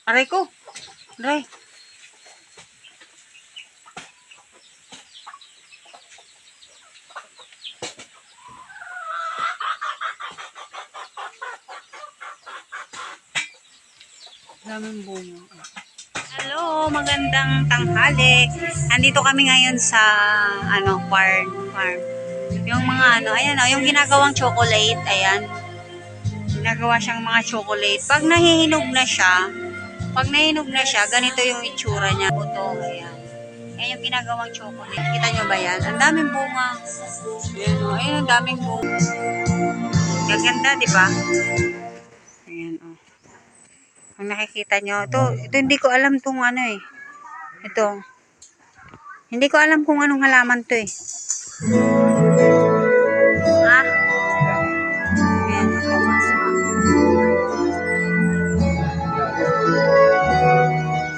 Aray ko. Aray. Daming bunga. Hello, magandang tanghali. Andito kami ngayon sa farm. Yung mga ayan yung ginagawang chocolate, ayan. Ginagawa siyang mga chocolate. Pag nahihinog na siya, ganito yung itsura niya. Ito, ayan. Ayan yung ginagawang chocolate. Kita nyo ba yan? Ang daming bunga. Ayan, ayan ang daming bunga. Gaganda, di ba? Ayan, oh. Ang nakikita nyo, ito hindi ko alam tong ito. Hindi ko alam kung anong halaman to eh. Ha? Ayan, ito.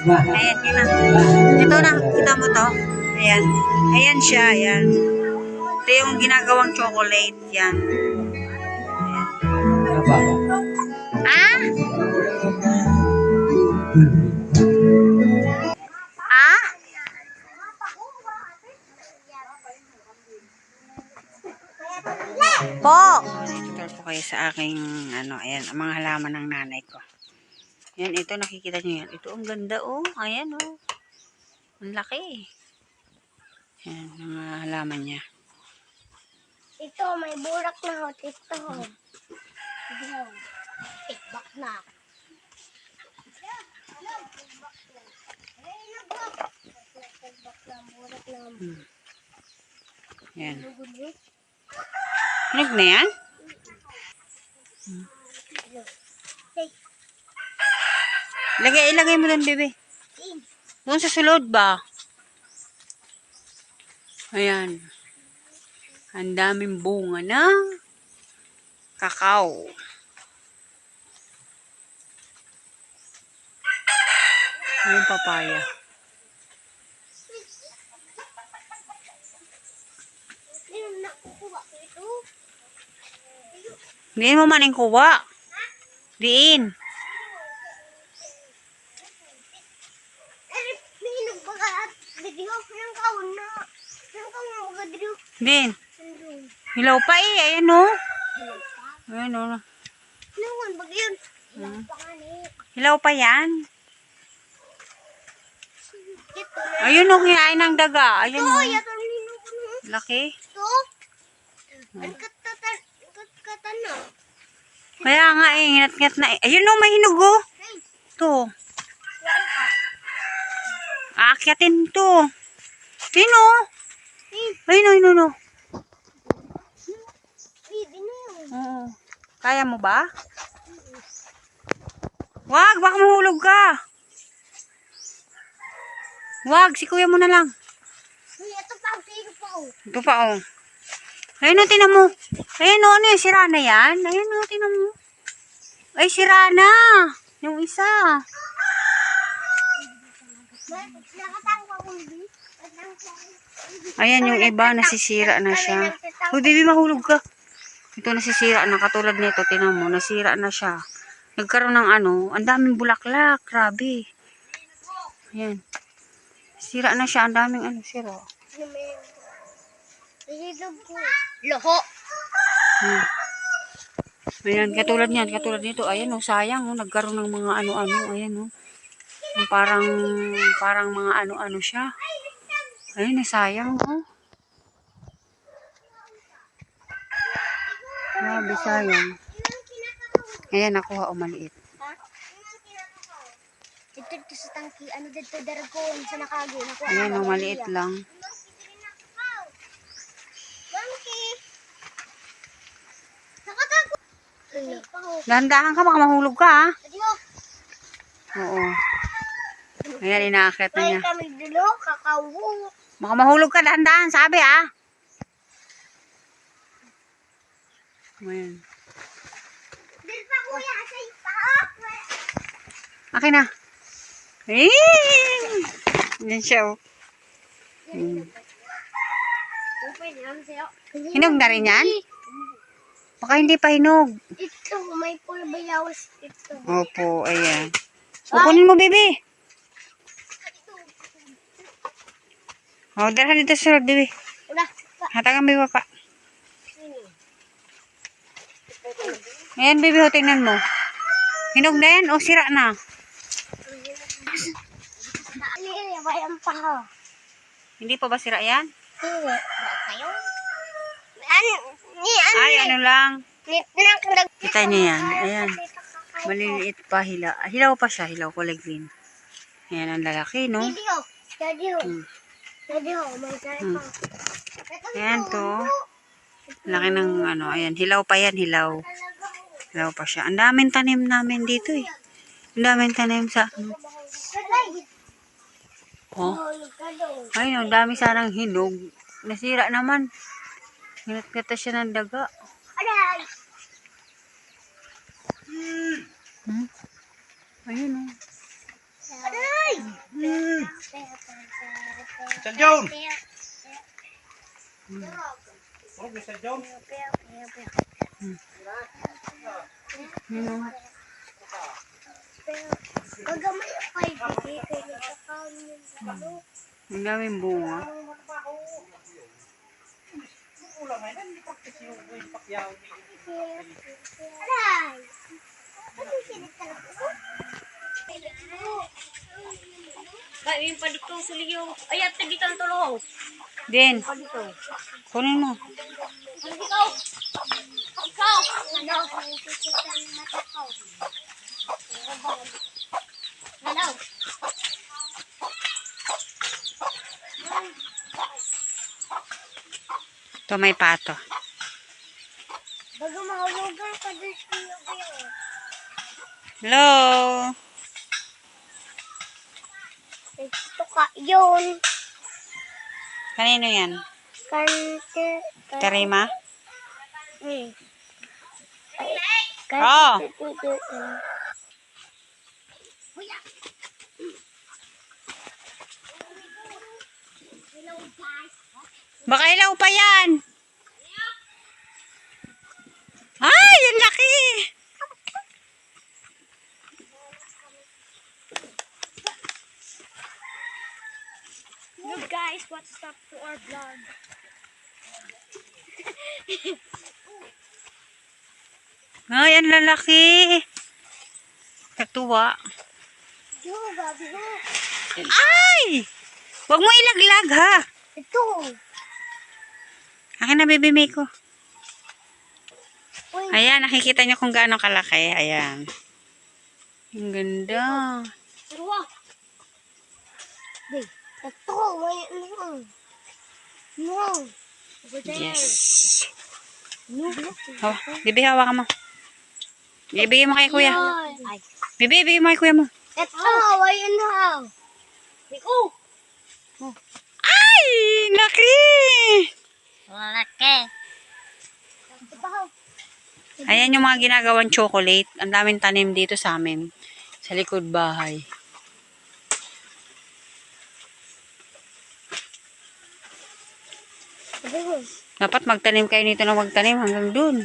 Ayan, yun na. Ito na, kita mo to. Ayan. Ayan siya, ayan. Ito yung ginagawang chocolate, yan. Ayan. Ah? Ah? Po! Tutor po kayo sa aking, ayan, ang mga halaman ng nanay ko. Yan, ito, nakikita nyo yan. Ito, ang ganda, oh. Ayan, oh. Ang laki. Yan, mga halaman niya. Ito, may burak na hot. Ito. Tikbak na. Yan. Hinog na yan? Ilagay mo doon, bebe. Doon sa sulod ba? Ayan. Ang daming bunga ng kakao. Ayan papaya. Diin mo man yung kuwa. Diin. Din. Hilaw pa eh. Ayan o. Ayan o. Hilaw pa yan. Ayun o. Kinain ng daga. Ayun o. Laki. Kaya nga eh. Ngat-ngat na eh. Ayun o. May hinog o. Ito. Aakyatin to. Sino? Ayun o. Oo. Kaya mo ba? Wag, baka mahulog ka. Wag, si kuya mo na lang. Ito pa oh. Ayun o, tinan mo. Ayun o, ano yung sira na yan? Ayun o, tinan mo. Ay, sira na. Yung isa. Ayan yung iba, nasisira na siya. Uy, baby, mahulog ka. Ito nasisira na, katulad nito, tinan mo, nasira na siya. Nagkaroon ng ang daming bulaklak, grabe. Ayan. Sira na siya, ang daming sira. Loho. Ayan, katulad niyan, katulad nito, ayan o, sayang o, nagkaroon ng mga ayan o. Parang mga siya. Ayun, sayang o. Grabe, sayang. Ayan, nakuha o maliit. Ito sa tangki, dito daragon sa nakago. Ayan o, maliit lang. Dahan-dahan ka, baka mahulog ka ha. Oo. Ayan, inaakit na niya. Baka mahulog ka, dahan-dahan, sabi ha. Ayan. Akin na. Yan siya oh. Hinog na rin yan? Baka hindi pa hinog. Ito, may pulbayawas ito. Opo, ayan. Kukunin mo, baby. Oh, dalhan dito sa loob, baby. Udah. Hatagan, baby, pa. Ayan, baby, ho, tingnan mo. Hinog na yan o sira na? Ini bayam pa. Hindi pa ba sira yan? Ini. Kayo. Ay, ano lang. Nang Kita niyo yan. Ayan. Maliliit pa, hilaw pa siya, hilaw kulay green. Ayan ang lalaki, no? Daddy. Hmm. Daddy, may kaya Hmm. pa. Ayan to. Laki ng ano, ayan, hilaw pa yan, hilaw. Hilaw pa siya. Ang daming tanim namin dito eh. Ang daming tanim sa ano. Oh. Ayun, ang dami sanang hinog. Nasira naman. Hinat-kata siya ng daga. Aray! Hmm? Ayun oh. Aray! Mr. John! Oh, Mr. John! Ayun oh. Magamay ako ay bigay kay nagkakaon yung Ang daming bunga. Aray! Ano sinit ka lang po? Kaya yung padito sa liyo. Ay, at nagitan tulo. Din. Kunin mo. Ikaw! Ikaw! Ano? Nakikita ng mata ko. Ano? Ito may pato. Bago mahulugan ka doon sa iyo. Hello. Ito ka, yun. Kanino yan? Kante. Tarima? Hmm. Oh. Baka ilaw pa yan. Ay, ang laki. Look guys, what's up to our vlog? Ay, ang lalaki. Katuwa. Yo, babi ko. Ay! Huwag mo ilaglag, ha? Ito. Akin na, baby Miko. Uy. Ayan, nakikita niyo kung gaano kalaki. Ayan. Ang ganda. Dalawa. Wait. Ito. May ano. No. Yes. No. Bibi, hawakan mo. Ibigay mo kay kuya. Ay. Bibi, ibigay mo kay kuya mo. Ito. May ano. Ikaw! Ay! Laki! Malaki. Ayan yung mga ginagawang chocolate. Ang daming tanim dito sa amin. Sa likod bahay. Dapat magtanim kayo nito na magtanim hanggang dun.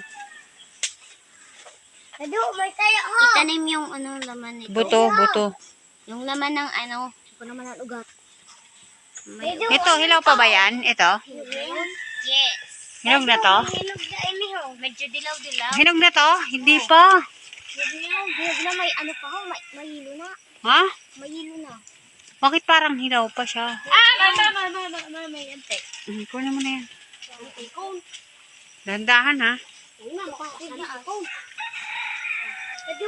Ado, may kaya ha. Itanim yung ano laman nito. Buto, buto. Yung laman ng ano. Hindi ko naman ang ugat. May Ito, hilaw pa ba yan? Ito? Yes. Hinog na to? Hinog na ini ho. Medyo dilaw-dilaw. Hinog na to? Hindi pa. Hinog na may ano pa ho. May hilo na. Ha? May hilo na. Bakit parang hilaw pa siya? Mama, may ante. Kunin mo na yan. Ikaw. Dahan-dahan ha. Ayun na, makakasana ako. Ado,